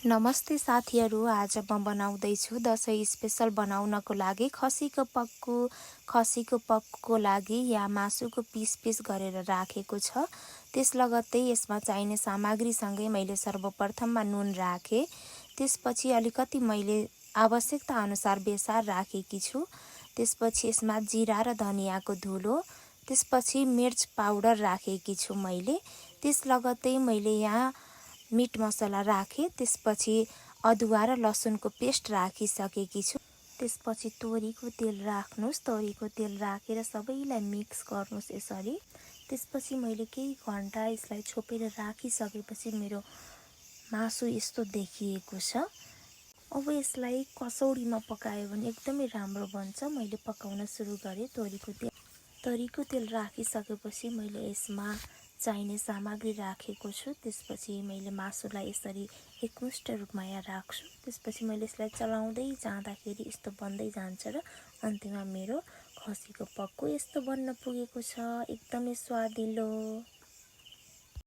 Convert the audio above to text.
नमस्ते साथीहरू, आज म बनाउँदैछु दसैँ स्पेसल बनाउनको लागि खसीको पक्को लागि यहाँ मासुको पिस गरेर राखेको छ। त्यस लगत्तै यसमा चाहिने सामग्रीसँगै मैले सर्वप्रथममा नुन राखेँ। त्यसपछि अलिकति मैले आवश्यकता अनुसार बेसार राखेकी छु। त्यसपछि यसमा जिरा र धनियाँको धुलो, त्यसपछि मिर्च पाउडर राखेकी छु मैले। त्यस लगत्तै मैले यहाँ मिट मसला राखेँ। त्यसपछि अदुवा र लसुनको पेस्ट राखिसकेकी छु। त्यसपछि तोरीको तेल राख्नुस्। तोरीको तेल राखेर सबैलाई मिक्स गर्नुस् यसरी। त्यसपछि मैले केही घन्टा यसलाई छोपेर राखिसकेपछि मेरो मासु यस्तो देखिएको छ। अब यसलाई कसौडीमा पकायो भने एकदमै राम्रो बन्छ। मैले पकाउन सुरु गरेँ। तोरीको तेल राखिसकेपछि मैले यसमा चाहिने सामग्री राखेको छु। त्यसपछि मैले मासुलाई यसरी एकमुष्ट रूपमा यहाँ राख्छु। त्यसपछि मैले यसलाई चलाउँदै जाँदाखेरि यस्तो बन्दै जान्छ र अन्त्यमा मेरो खसीको पक्को यस्तो बन्न पुगेको छ, एकदमै स्वादिलो।